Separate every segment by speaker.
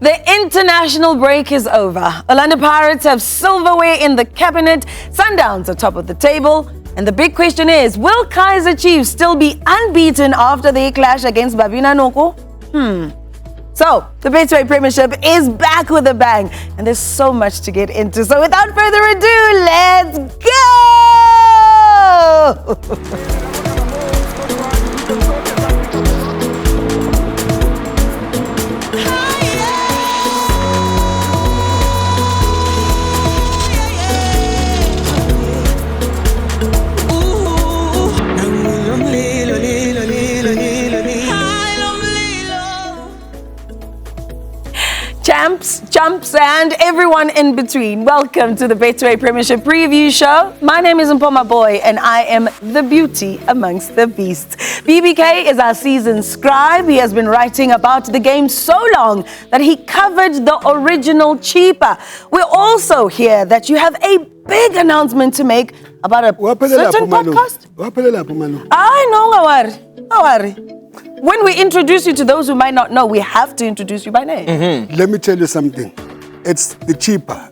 Speaker 1: The international break is over. Orlando Pirates have silverware in the cabinet. Sundowns are top of the table. And the big question is, will Kaizer Chiefs still be unbeaten after their clash against Babina Noko? So, the Betway Premiership is back with a bang. And there's so much to get into. So without further ado, let's go! Champs, chumps, and everyone in between. Welcome to the Betway Premiership Preview Show. My name is Mpho Maboi, and I am the beauty amongst the beasts. BBK is our season scribe. He has been writing about the game so long that he covered the original Chippa. We're also hear that you have a big announcement to make about a certain podcast. I know, Awari. When we introduce you to those who might not know, we have to introduce you by name.
Speaker 2: Let me tell you something. It's the Chippa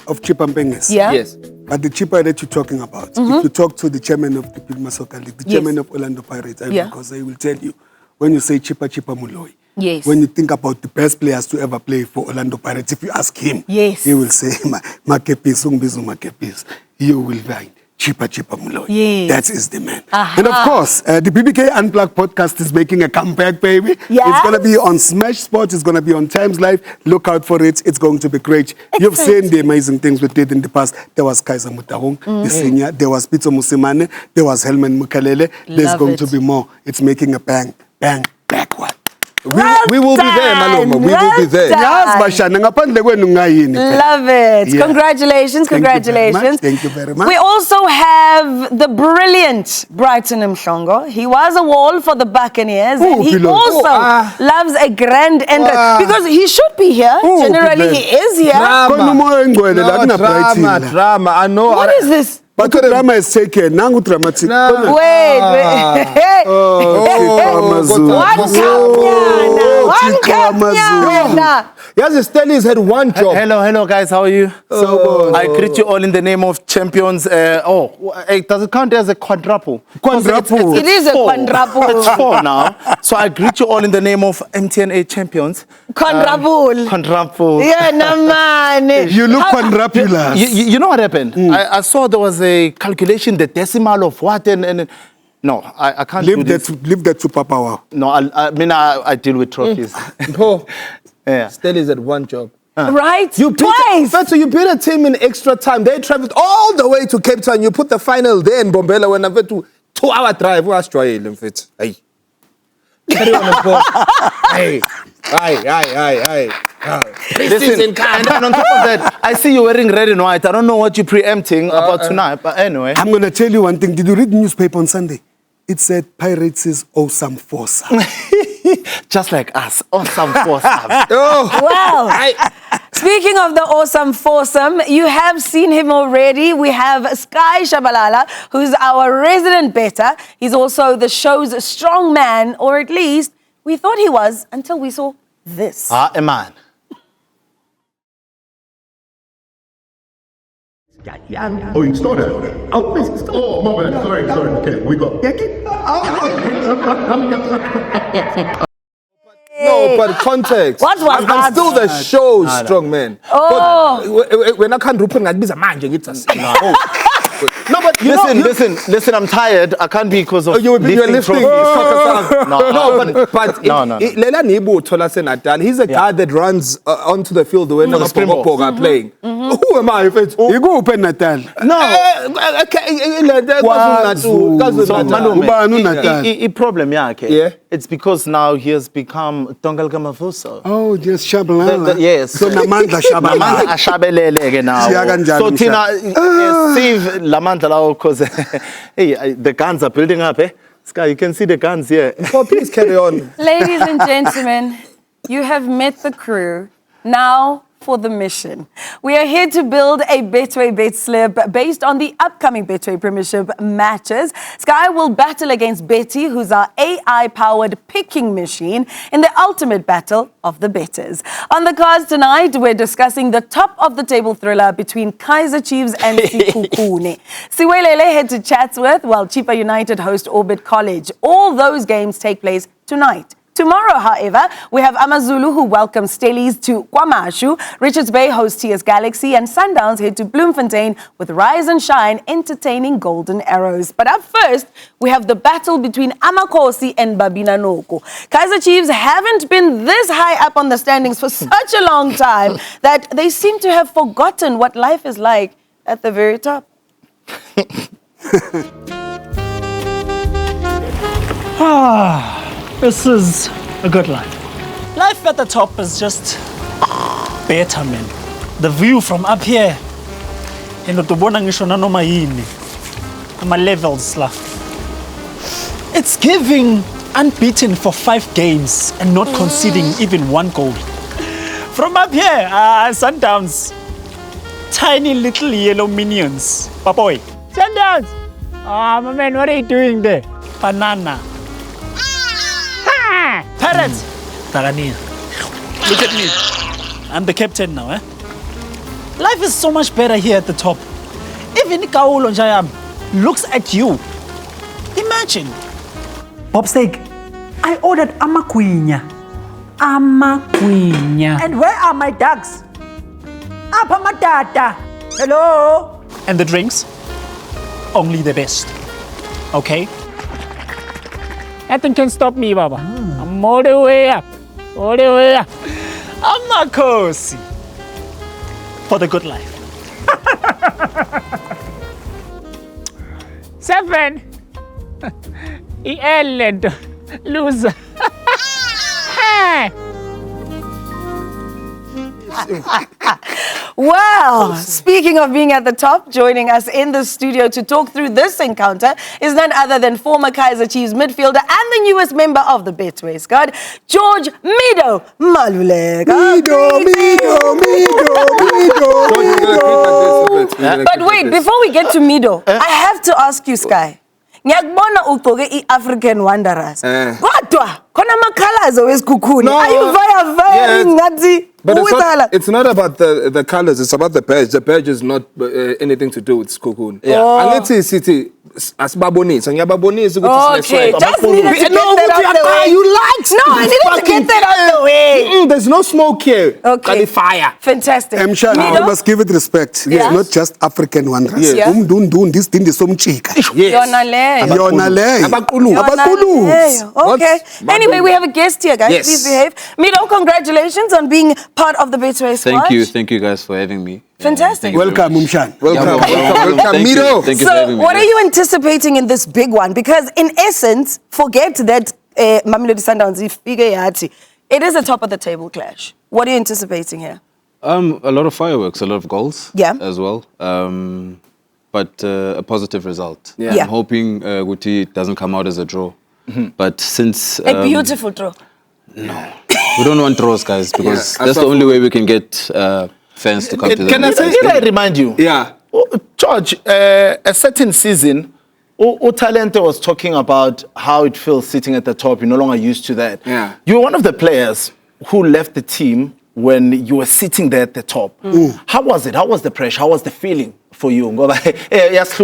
Speaker 2: of Chippa Mpenges.
Speaker 1: Yeah?
Speaker 2: Yes. But the Chippa that you're talking about, if you talk to the chairman of the Pigma Soccer League, the chairman of Orlando Pirates, because they will tell you, when you say Chippa Muloi, when you think about the best players to ever play for Orlando Pirates, if you ask him, he will say, Makepis, Ungbizu Makepis. You will find Chippa Muloi. That is the man. And of course, the BBK Unplugged podcast is making a comeback, baby. It's going to be on Smash Sports. It's going to be on Times Live. Look out for it. It's going to be great. You've seen the amazing things we did in the past. There was Kaizer Mutahong, the senior. There was Pitso Musimane. There was Helman Mukalele. There's going to be more. It's making a bang backward.
Speaker 3: We will be there, Malumo. We will be there.
Speaker 1: Love it. Yeah. Congratulations.
Speaker 2: Thank you very much.
Speaker 1: We also have the brilliant Brighton Mhlongo. He was a wall for the Buccaneers. And he also loves a grand entrance. Because he should be here. Generally, he is here.
Speaker 3: Drama. I know.
Speaker 1: What is this?
Speaker 2: But the drama is taken. Nangu dramatic.
Speaker 1: Wait. One cup.
Speaker 3: Yes, Stelli's had one job.
Speaker 4: Hello, guys. How are you? I greet you all in the name of champions. Does it count as a quadruple?
Speaker 1: It is a quadruple.
Speaker 4: It's 4 now. So I greet you all in the name of MTNA champions.
Speaker 1: Quadruple. Yeah, no man.
Speaker 2: You look quadrupular.
Speaker 4: You know what happened? I saw there was a calculation, the decimal of what, and no, I can't
Speaker 2: leave that superpower.
Speaker 4: No, I deal with trophies.
Speaker 3: No. Stelli's had one job.
Speaker 1: Right?
Speaker 3: Twice! So you beat a team in extra time. They traveled all the way to Cape Town. You put the final there in Bombela when I went to 2-hour drive. What's Hey. Carry on the board. Hey.
Speaker 4: Listen, and on top of that, I see you wearing red and white. I don't know what you're preempting about tonight, but anyway.
Speaker 2: I'm going to tell you one thing. Did you read the newspaper on Sunday? It said Pirates is awesome force.
Speaker 4: Just like us, awesome foursome.
Speaker 1: Wow. Speaking of the awesome foursome, you have seen him already. We have Sky Tshabalala, who's our resident bettor. He's also the show's strong man, or at least we thought he was until we saw this.
Speaker 4: A man.
Speaker 5: Oh, you started. Oh, my bad. Sorry. Okay, we go.
Speaker 3: No, but context.
Speaker 1: What was that?
Speaker 3: I'm still the show strong man. When I can't open like this, a man, it's a
Speaker 4: No, but listen, I'm tired. I can't be because of
Speaker 3: you're lifting.
Speaker 4: No.
Speaker 3: He's a guy that runs onto the field when the Springbok are playing. Who am I?
Speaker 2: You go open Natal.
Speaker 4: No. Problem, yeah. It's because now he has become Tongal Gamavuso.
Speaker 2: Oh, yes, Shabalala.
Speaker 4: Yes.
Speaker 2: So Namanda
Speaker 4: Shabalala now. So Tina, Steve Lamanda lao, because the guns are building up, Sky, you can see the guns here.
Speaker 3: Oh, please carry on.
Speaker 1: Ladies and gentlemen, you have met the crew. Now, for the mission. We are here to build a Betway bet slip based on the upcoming Betway Premiership matches. Sky will battle against Betty, who's our AI-powered picking machine, in the ultimate battle of the betters. On the cards tonight, we're discussing the top-of-the-table thriller between Kaizer Chiefs and Sekhukhune. Siwelele head to Chatsworth, while Chippa United host Orbit College. All those games take place tonight. Tomorrow, however, we have AmaZulu who welcome Stellies to KwaMashu, Richards Bay hosts TS Galaxy, and Sundowns head to Bloemfontein with Rise and Shine entertaining Golden Arrows. But up first, we have the battle between Amakhosi and Babina Noko. Kaizer Chiefs haven't been this high up on the standings for such a long time that they seem to have forgotten what life is like at the very top.
Speaker 6: This is a good life. Life at the top is just better, man. The view from up here, and my levels la. It's giving unbeaten for 5 games and not conceding even 1 goal. From up here, Sundowns, tiny little yellow minions. Papoy. Sundowns! My man, what are you doing there? Banana. Parrots! Tarania. Look at me. I'm the captain now, eh? Life is so much better here at the top. Even Kaulo Njayam looks at you. Imagine.
Speaker 7: Bobsteak, I ordered Amaquinha. Amaquinha.
Speaker 8: And where are my ducks? Apa matata. Hello?
Speaker 6: And the drinks? Only the best. Okay? Nothing can stop me, Baba. I'm all the way up. All the way up. Amakhosi. For the good life. 7. Ellen. Loser.
Speaker 1: Well, speaking of being at the top, joining us in the studio to talk through this encounter is none other than former Kaizer Chiefs midfielder and the newest member of the Betway squad, George Mpho Maboi. But wait, before we get to Mido, I have to ask you, Sky. Ngiyakubona ugqoke i-African Wanderers. Kodwa khona amakhalazo weSekhukhune. Are you very ngathi?
Speaker 3: But it's not about the colors, it's about the badge. The badge is not anything to do with Sekhukhune. Angithi sithi asibabonisa, ngiyababonisa ukuthi
Speaker 1: okay, just needed to get that out the way.
Speaker 3: You like
Speaker 1: No, I needed to get that out the way.
Speaker 3: There's no smoke here.
Speaker 1: Okay.
Speaker 3: Fire.
Speaker 1: Fantastic.
Speaker 2: Mshan, you must give it respect.
Speaker 1: Yeah.
Speaker 2: It's not just African Wanderers.
Speaker 1: Yeah.
Speaker 2: This thing is some chica.
Speaker 1: Yona leyo.
Speaker 2: Abaqulu.
Speaker 1: Okay. Anyway, we have a guest here, guys.
Speaker 3: Yes.
Speaker 1: Please behave. Mido, congratulations on being part of the Betway squad.
Speaker 9: Thank you guys for having me.
Speaker 1: Fantastic.
Speaker 2: Welcome, Mshan.
Speaker 3: Welcome,
Speaker 9: Thank you.
Speaker 3: Mido.
Speaker 9: Thank you for having
Speaker 1: So,
Speaker 9: me.
Speaker 1: what are you anticipating in this big one? Because in essence, forget that Mamelodi Sundowns, it is a top of the table clash. What are you anticipating here?
Speaker 9: A lot of fireworks, a lot of goals as well. But a positive result.
Speaker 1: Yeah.
Speaker 9: I'm hoping Guti doesn't come out as a draw. But since...
Speaker 1: A beautiful draw.
Speaker 9: No. We don't want draws, guys, because that's the only way we can get fans to come to the
Speaker 4: Can I say, did I remind you?
Speaker 3: Yeah.
Speaker 4: George, a certain season, Talente was talking about how it feels sitting at the top. You're no longer used to that.
Speaker 3: Yeah.
Speaker 4: You were one of the players who left the team when you were sitting there at the top. How was it? How was the pressure? How was the feeling for you?
Speaker 3: No, I need to ask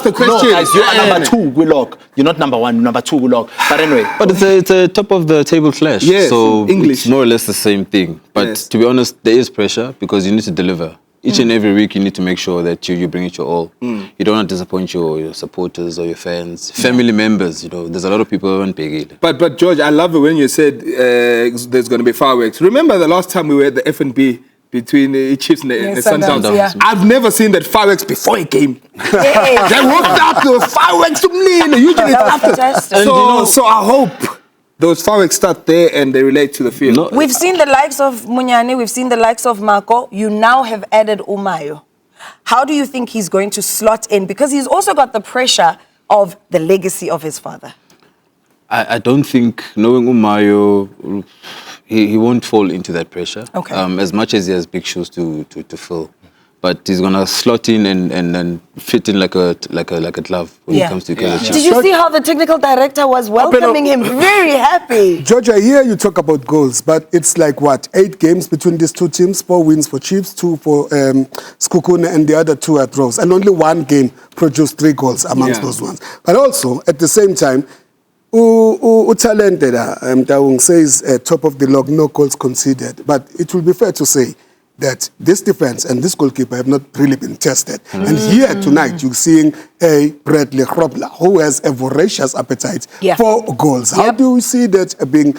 Speaker 3: the question.
Speaker 4: No, guys, you are number 2, Willock. You're not number 1, number 2, Willock. But anyway.
Speaker 9: But it's a top of the table clash.
Speaker 3: Yes,
Speaker 9: so
Speaker 3: English.
Speaker 9: it's more or less the same thing. But to be honest, there is pressure because you need to deliver. Each and every week, you need to make sure that you bring it your all. You don't want to disappoint your supporters or your fans, family members. You know, there's a lot of people who aren't big.
Speaker 3: But George, I love it when you said there's going to be fireworks. Remember the last time we were at the F&B between the Chiefs and the Sundowns?
Speaker 1: Yeah.
Speaker 3: I've never seen that fireworks before a game. They walked up, there were fireworks to me, and usually it's after. So I hope those fireworks start there and they relate to the field.
Speaker 9: No,
Speaker 1: We've seen the likes of Munyane, we've seen the likes of Marco. You now have added Umayo. How do you think he's going to slot in? Because he's also got the pressure of the legacy of his father.
Speaker 9: I don't think, knowing Umayo, he won't fall into that pressure.
Speaker 1: Okay.
Speaker 9: As much as he has big shoes to fill. But he's gonna slot in and fit in like a glove when it comes to Kaizer Chiefs.
Speaker 1: Did you see how the technical director was welcoming him? Very happy.
Speaker 2: George, I hear you talk about goals, but it's like what? 8 games between these two teams, 4 wins for Chiefs, 2 for Sekhukhune, and the other 2 are draws. And only 1 game produced 3 goals amongst those ones. But also, at the same time, talented Mtaung says top of the log, no goals conceded. But it will be fair to say that this defense and this goalkeeper have not really been tested. And here tonight, you're seeing a Bradley Grobler who has a voracious appetite for goals. How do you see that being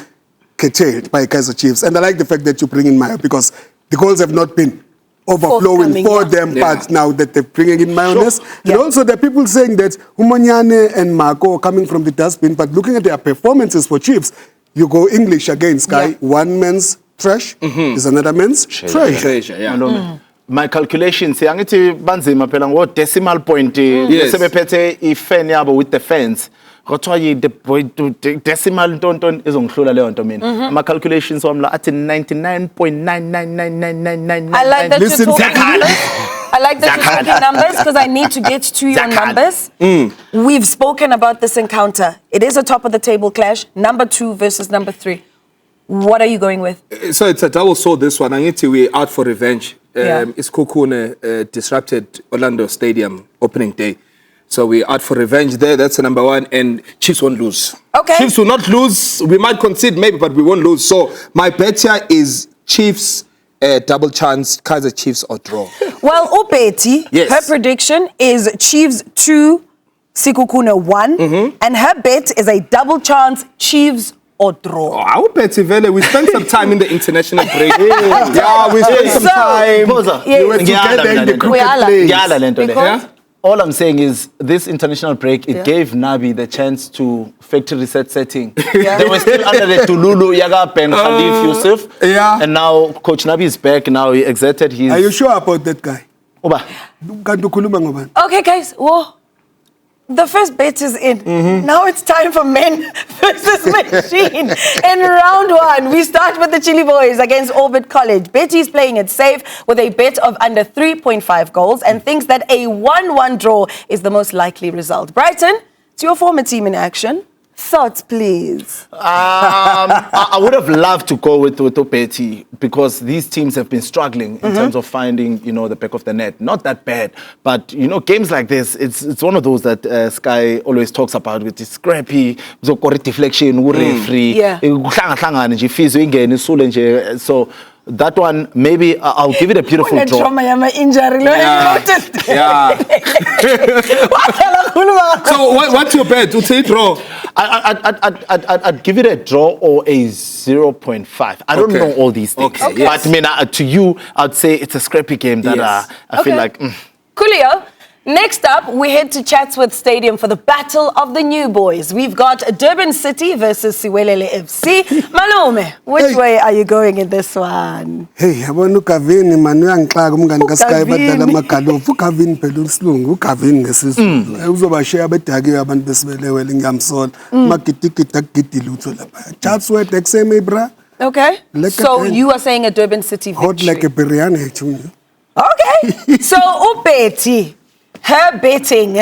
Speaker 2: curtailed by Kaizer Chiefs? And I like the fact that you bring in Maya, because the goals have not been overflowing for them, but now that they're bringing in mayonnaise. And also there are people saying that Humanyane and Marco are coming from the dustbin, but looking at their performances for Chiefs, you go English again, Sky, one man's trash is another man's treasure.
Speaker 4: My calculations, angithi banzima phela ngo decimal point sebephethe ifan yabo with the fans. Kothiwa the decimal ntonto izongihlula leyo nto mina. Ama calculations wami la athi 99.9999999.
Speaker 1: I like that you're talking I like that you're talking numbers, because I need to get to your numbers. We've spoken about this encounter. It is a top of the table clash, number 2 versus number 3. What are you going with?
Speaker 3: So it's a double sword, this one. I need to be out for revenge. Sekhukhune disrupted Orlando Stadium opening day. So we're out for revenge there. That's the number 1. And Chiefs won't lose.
Speaker 1: Okay.
Speaker 3: Chiefs will not lose. We might concede maybe, but we won't lose. So my bet here is Chiefs, double chance, Kaizer Chiefs or draw.
Speaker 1: Well, Upeti, her prediction is Chiefs 2, Sekhukhune 1. And her bet is a double chance, Chiefs or draw.
Speaker 3: I hope we spent some time in the international break. We spent some time.
Speaker 4: We were together in the cricket place. All I'm saying is this international break, it gave Nabi the chance to factory setting. They were still under the Tululu, Yagap and Khalif Yusuf. And now Coach Nabi is back. Now he exerted his...
Speaker 2: Are you sure about that guy?
Speaker 1: Okay, guys. Whoa. The first bet is in. Now it's time for men versus machine. In round 1, we start with the Chili Boys against Orbit College. Betty's playing it safe with a bet of under 3.5 goals and thinks that a 1-1 draw is the most likely result. Brighton, it's your former team in action. Thoughts, please.
Speaker 4: I would have loved to go with Betty, because these teams have been struggling in terms of finding, the back of the net. Not that bad, but games like this, it's one of those that Sky always talks about, with the scrappy, deflection, referee, so that one, maybe I'll give it a beautiful draw.
Speaker 3: So what's your bet? Draw?
Speaker 4: I'd give it a draw or a 0.5. I don't know all these things. But I mean, to you, I'd say it's a scrappy game that I feel like...
Speaker 1: Coolio. Next up, we head to Chatsworth Stadium for the Battle of the New Boys. We've got Durban City versus Siwelele FC. Malume, which way are you going in this one?
Speaker 2: Hey, yabona uGavini manje uyangixaka umngani kaSky badala amagalofu. uGavini phela usilungu, uGavini ngesizulu. Uzobashaya bedakiwe abantu besibelewele ngiyamsola. Magidigida gidi lutho lapha. Chatsworth ekseme bra.
Speaker 1: Okay. So you are saying a Durban City victory.
Speaker 2: Hot like a biryani actually.
Speaker 1: Okay. So Upeti, her betting,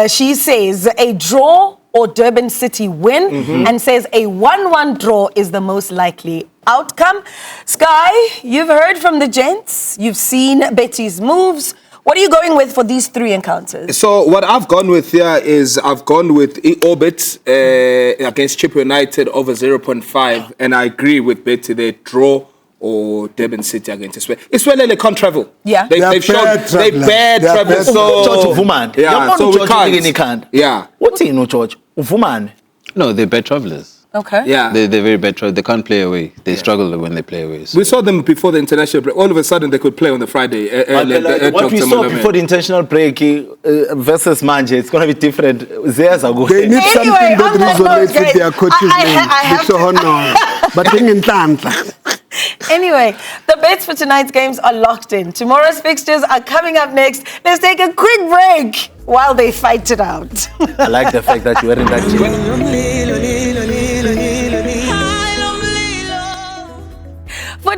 Speaker 1: she says a draw or Durban City win, and says a 1-1 draw is the most likely outcome. Sky, you've heard from the gents. You've seen Betty's moves. What are you going with for these 3 encounters?
Speaker 3: So what I've gone with here is I've gone with Orbit against Chippa United over 0.5, and I agree with Betty, they draw or Durban City against Israel. Israel, they can't travel.
Speaker 1: Yeah.
Speaker 3: They've shown they bad travel. So,
Speaker 4: George Uvuman.
Speaker 3: Yeah, so we can't.
Speaker 4: Yeah. What's he, George? Uvuman?
Speaker 9: No, they're bad travelers.
Speaker 1: Okay.
Speaker 3: Yeah.
Speaker 9: They're very bad travelers. They can't play away. They struggle when they play away. So.
Speaker 3: We saw them before the international break. All of a sudden, they could play on the Friday.
Speaker 4: What we saw before the international break versus Manje, it's going to be different. Years ago.
Speaker 2: They need something that resonates with their coach's name. But in Tlanta.
Speaker 1: Anyway, the bets for tonight's games are locked in. Tomorrow's fixtures are coming up next. Let's take a quick break while they fight it out.
Speaker 4: I like the fact that you're wearing that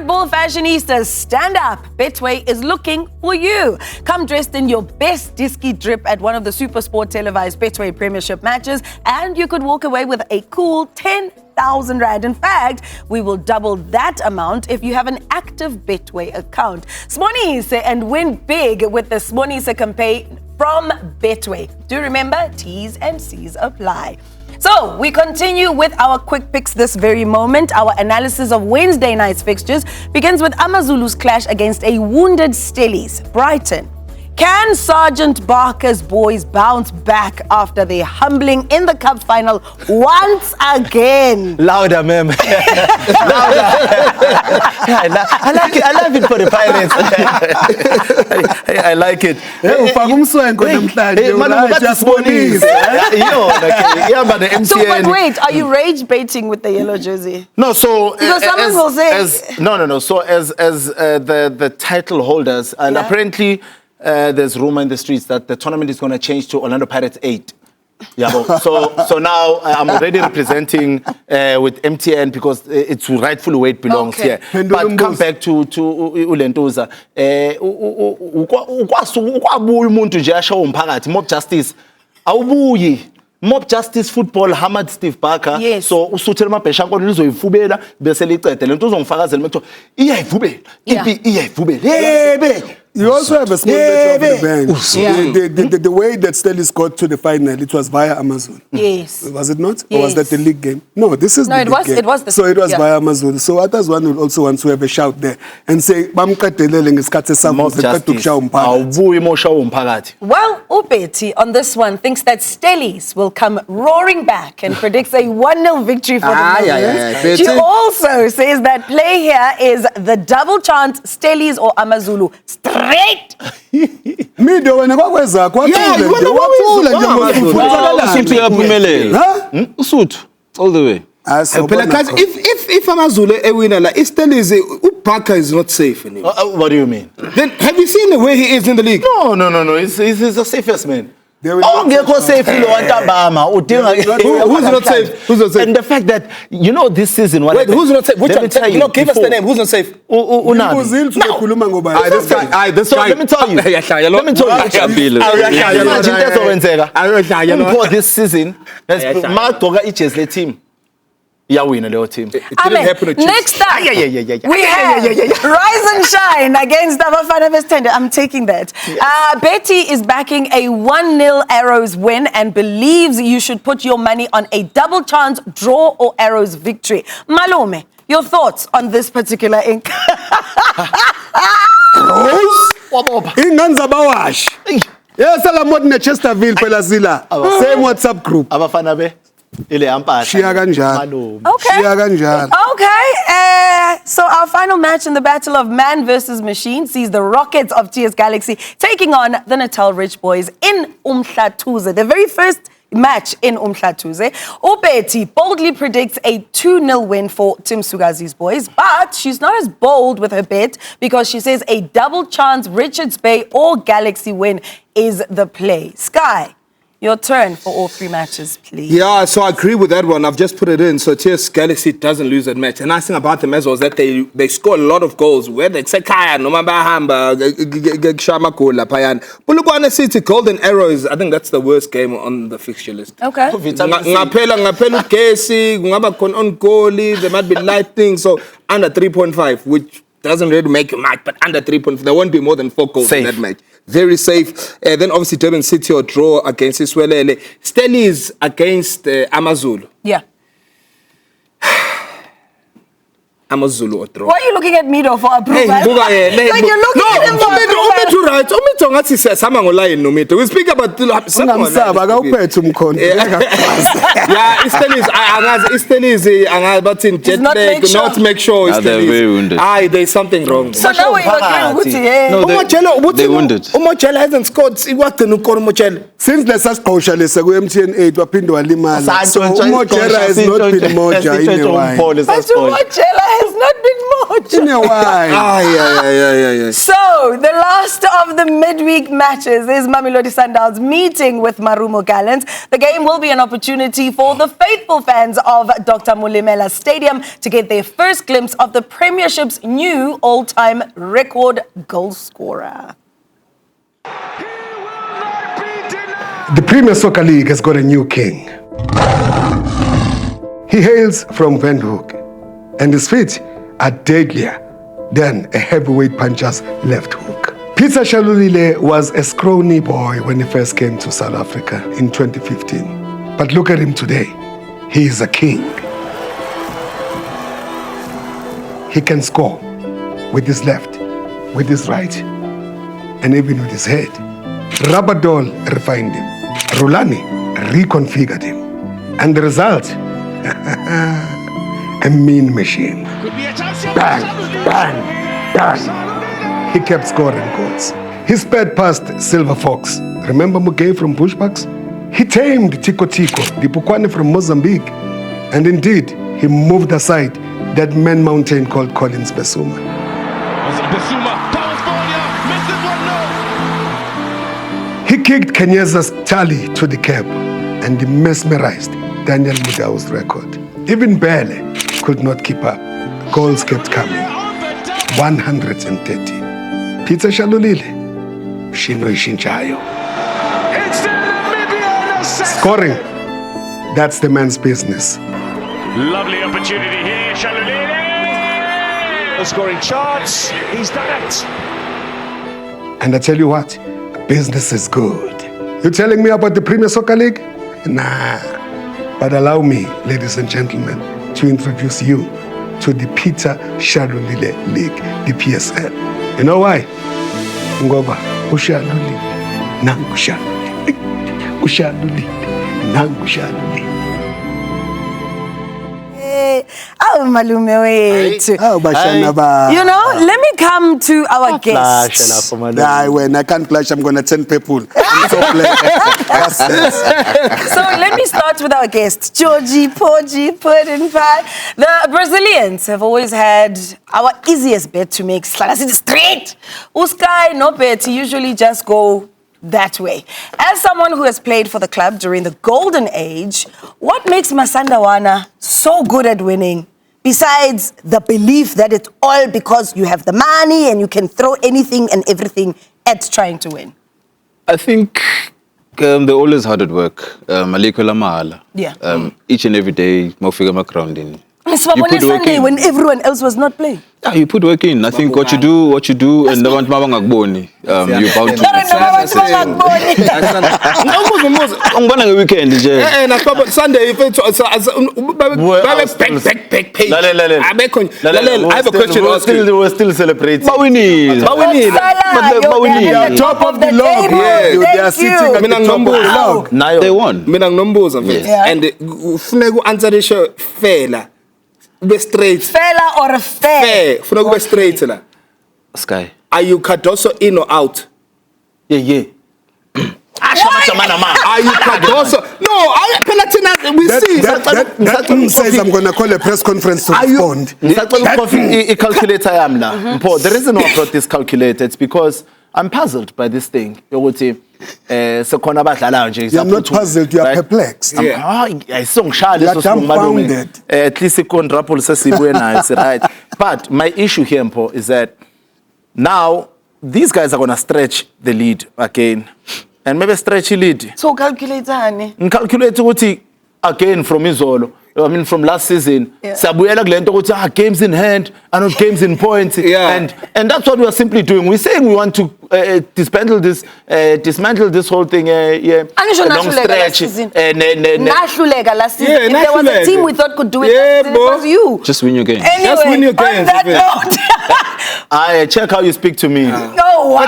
Speaker 1: Football fashionistas, stand up. Betway is looking for you. Come dressed in your best disky drip at one of the SuperSport televised Betway Premiership matches, and you could walk away with a cool 10,000 Rand. In fact, we will double that amount if you have an active Betway account. Smonise and win big with the Smonise campaign from Betway. Do remember, T's and C's apply. So, we continue with our quick picks this very moment. Our analysis of Wednesday night's fixtures begins with AmaZulu's clash against a wounded Stellies, Brighton. Can Sergeant Barker's boys bounce back after their humbling in the cup final once again?
Speaker 4: Louder, ma'am. Louder. I like it. I love it for the Pirates. I like it.
Speaker 1: So, but wait, are you rage baiting with the yellow jersey?
Speaker 4: No, so
Speaker 1: because someone will say
Speaker 4: no. So as the title holders, and apparently. There's rumor in the streets that the tournament is going to change to Orlando Pirates 8. Yeah, so now I'm already representing with MTN because it's rightfully where it belongs here. But come back to Ulentuza. Ukwabuya umuntu nje asho umphakathi mob justice. Awubuyi. Mob Justice Football hammered Steve Barker.
Speaker 1: Yes.
Speaker 4: So usuthela amabhesha ankolo lizoyivubela bese licede lento uzongifakazela manje iyayivubela. Iyayivubela. Yebe.
Speaker 2: You also have a small bet over the bench. The way that Stellies got to the final, it was via AmaZulu.
Speaker 1: Yes.
Speaker 2: Was it not?
Speaker 1: Yes.
Speaker 2: Or was that the league game? No, this is the league game.
Speaker 1: It was the
Speaker 2: So it was via AmaZulu. So others one would also want to have a shout there and say, "Bamkatelele ngesikhathi sabo sekuqhubisha umphakathi."
Speaker 1: Well, Ubeti on this one thinks that Stellies will come roaring back and predicts a 1-0 victory for the Maroons. She also says that play here is the double chance Stellies or AmaZulu. Straight.
Speaker 2: Mido wena kwakwezakho wathula nje
Speaker 9: Usuthu all the way.
Speaker 3: If AmaZulu a winner like Stellies, Barker is not safe anymore.
Speaker 4: What do you mean?
Speaker 3: Then have you seen the way he is in the league?
Speaker 4: No. He's the safest man.
Speaker 2: Who's
Speaker 4: not safe?
Speaker 3: Who's not safe?
Speaker 4: And the fact that this season.
Speaker 3: Wait, who's not safe? Which one? Give us the name. Who's not safe?
Speaker 4: This guy. Let me tell you. Mpho this season has marked team. Yawina leyo team.
Speaker 1: Next up, we have Rise and Shine against Abafana Vestende. I'm taking that. Betty is backing a 1-0 Arrows win and believes you should put your money on a double chance draw or Arrows victory. Malume, your thoughts on this particular ink?
Speaker 2: Inganza bawash. Yes, I'm not in Chesterfield, Pelazilla. Same WhatsApp group.
Speaker 4: Abafana be.
Speaker 1: Okay. So our final match in the battle of man versus machine sees the Rockets of TS Galaxy taking on the Natal Rich Boys in Umhlathuze. The very first match in Umhlathuze. Ubeti boldly predicts a 2-0 win for Tim Sugazi's boys, but she's not as bold with her bet because she says a double chance Richards Bay or Galaxy win is the play. Sky, your turn for all three matches, please.
Speaker 3: Yeah, so I agree with that one. I've just put it in. So TS Galaxy doesn't lose that match. And nice thing about them as well is that they score a lot of goals. Whether it's Sekaya, Nomabahamba, Shamakola, Payan. Bulugwana City, Golden Arrows, I think that's the worst game on the fixture list.
Speaker 1: Okay.
Speaker 3: Ngapelu Kesi, Ngabakon on goalie, there might be lightning. So under 3.5, which doesn't really make you mad, but under 3.5, there won't be more than 4 goals in that match. Very safe. Then obviously Durban City or draw against Iswelele. Stellies against AmaZulu.
Speaker 1: Yeah.
Speaker 3: AmaZulu or draw.
Speaker 1: Why are you looking at me though for approval?
Speaker 3: Hey,
Speaker 1: you're looking at him for approval. We speak about not make sure.
Speaker 9: They're very wounded.
Speaker 3: There's something wrong.
Speaker 1: So now we're
Speaker 9: No, they're wounded.
Speaker 3: Umochela hasn't scored.
Speaker 2: Since the Sasqoshalesa MTN 8 wapindwa limala. So Umochela has not been Moja in a while.
Speaker 1: Umochela has not been Moja.
Speaker 2: In a while.
Speaker 3: Yeah.
Speaker 1: So, the last of the midweek matches is Mamelodi Sundowns meeting with Marumo Gallants. The game will be an opportunity for the faithful fans of Dr. Molemela Stadium to get their first glimpse of the Premiership's new all-time record goal scorer.
Speaker 2: The Premier Soccer League has got a new king. He hails from Windhoek, and his feet are deadlier than a heavyweight puncher's left hook. Peter Shalulile was a scrawny boy when he first came to South Africa in 2015. But look at him today. He is a king. He can score with his left, with his right, and even with his head. Rabadol refined him. Rulani reconfigured him. And the result? A mean machine. Bang, bang, bang. He kept scoring goals. He sped past Silver Fox. Remember Mugabe from Bushbucks? He tamed Tico Tico, the Pukwane from Mozambique. And indeed, he moved aside that man mountain called Collins Besuma. He kicked Kenya's tally to the curb and he mesmerized Daniel Mudau's record. Even Bele could not keep up. Goals kept coming. 130. Peter Shalulile. Shino Ishinchayo. Scoring. That's the man's business.
Speaker 10: Lovely opportunity here, Shalulile. Scoring chance. He's done it.
Speaker 2: And I tell you what, business is good. You telling me about the Premier Soccer League? Nah. But allow me, ladies and gentlemen, to introduce you to the Peter Shalulile League, the PSL. You know why? Ngoba, Ushaluli, Nangu Shaluli. Ushaluli, Nangu Shaluli.
Speaker 1: Oh, Malume, wait.
Speaker 2: Oh, Bashanaba.
Speaker 1: You know, let me come to our guests.
Speaker 2: When I can't flash, I'm going to tell people. I'm so
Speaker 1: So let me start with our guest, Georgie, Porgy, Puddin Pie. The Brazilians have always had our easiest bet to make. Straight. Sky, no bet, usually just go that way. As someone who has played for the club during the golden age, what makes Masandawana so good at winning? Besides the belief that it's all because you have the money and you can throw anything and everything at trying to win.
Speaker 9: I think they're always hard at work.
Speaker 1: Yeah.
Speaker 9: Each and every day, mofika grounding.
Speaker 1: It's on Sunday when everyone else was not playing.
Speaker 9: Yeah, you put work in. I think what you do, and the one you bound to. I'm going to weekend.
Speaker 3: Sunday, I have a question to ask you.
Speaker 4: We're still celebrating.
Speaker 9: But we need.
Speaker 1: Top of the log.
Speaker 2: They are sitting at the top of the log.
Speaker 9: They won.
Speaker 3: And Funego answer the show fair. Be straight.
Speaker 1: Fella or fair?
Speaker 3: Funego be straight.
Speaker 9: Sky.
Speaker 3: Are you Cardoso in or out?
Speaker 4: Yeah.
Speaker 3: Are you Cardoso? No, we see.
Speaker 2: That says I'm going to call a press conference to respond.
Speaker 4: The reason why I brought this calculator is because I'm puzzled by this thing. You're not
Speaker 2: puzzled, you are perplexed.
Speaker 4: You are dumbfounded. At least right. But my issue here, Mpho, is that now these guys are going to stretch the lead again. And maybe stretch the lead.
Speaker 1: So calculate, honey.
Speaker 4: Calculate again from Izolo. I mean, from last season, games in hand and not games in points.
Speaker 3: Yeah.
Speaker 4: And that's what we are simply doing. We're saying we want to dismantle this whole thing.
Speaker 1: Long stretch. Last season. Last season. If there was a team we thought could do it, it was you.
Speaker 9: Just win your game.
Speaker 1: Anyway,
Speaker 3: just win your game.
Speaker 1: On that note,
Speaker 4: I check how you speak to me.
Speaker 1: Oh, wow.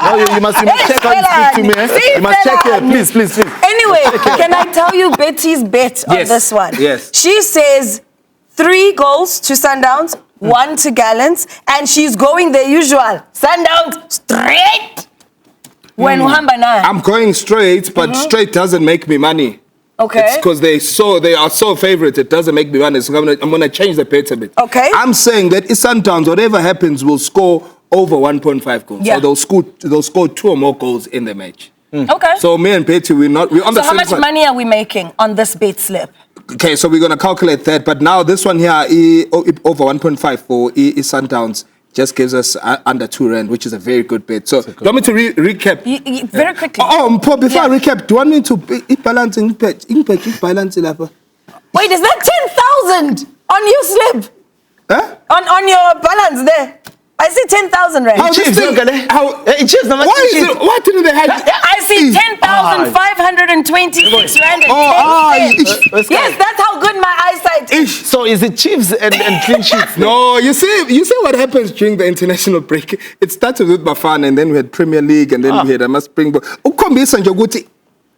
Speaker 4: No, you must check how you speak to me. You must check here, please.
Speaker 1: Anyway, can I tell you Betty's bet on this one?
Speaker 3: Yes.
Speaker 1: She says 3 goals to Sundowns, 1 to Gallants, and she's going the usual. Sundowns straight. When
Speaker 3: I'm going straight, but straight doesn't make me money.
Speaker 1: Okay.
Speaker 3: It's because they are so favorite. It doesn't make me honest. I'm gonna change the bet a bit.
Speaker 1: Okay.
Speaker 3: I'm saying that Sundowns, whatever happens, will score over 1.5 goals.
Speaker 1: Yeah.
Speaker 3: So they'll score 2 or more goals in the match.
Speaker 1: Okay.
Speaker 3: So me and Betty, we're on the same
Speaker 1: So how much
Speaker 3: side.
Speaker 1: money are we making on this bet slip?
Speaker 3: Okay, so we're gonna calculate that. But now this one here, over 1.5 for Sundowns, just gives us under 2 rand, which is a very good bet. So, do you want me to recap?
Speaker 1: Very quickly.
Speaker 3: Before I recap, do you want me to balance balance?
Speaker 1: Wait, is that 10,000 on your slip?
Speaker 3: Huh?
Speaker 1: On your balance there? I see 10,000 rand.
Speaker 3: Why didn't they hide?
Speaker 1: I see 10,526 rand and 10 cents. Yes, that's how good my eyesight is.
Speaker 4: So is it Chiefs and clean sheets?
Speaker 3: No, you see what happens during the international break. It started with Bafana, and then we had Premier League, and then we had Springbok.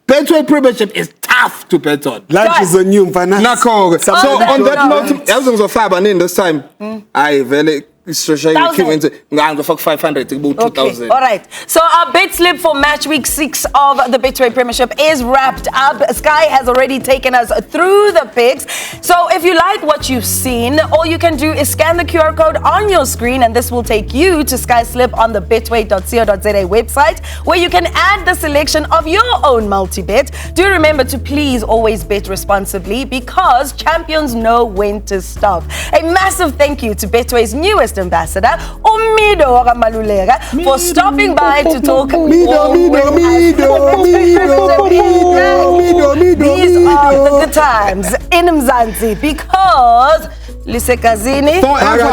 Speaker 3: Betway Premiership is tough to bet on.
Speaker 2: Lunch is on you, finance.
Speaker 3: So on that note, thousands of 500 this time. I really. It's 500 about 2,000.
Speaker 1: All right. So our bet slip for match week 6 of the Betway Premiership is wrapped up. Sky has already taken us through the picks. So if you like what you've seen, all you can do is scan the QR code on your screen, and this will take you to Sky Slip on the betway.co.za website, where you can add the selection of your own multi-bet. Do remember to please always bet responsibly, because champions know when to stop. A massive thank you to Betway's newest ambassador, Mpho Maboi, for stopping by to talk. These are the good times in Mzansi, because Lisekazini
Speaker 9: Forever.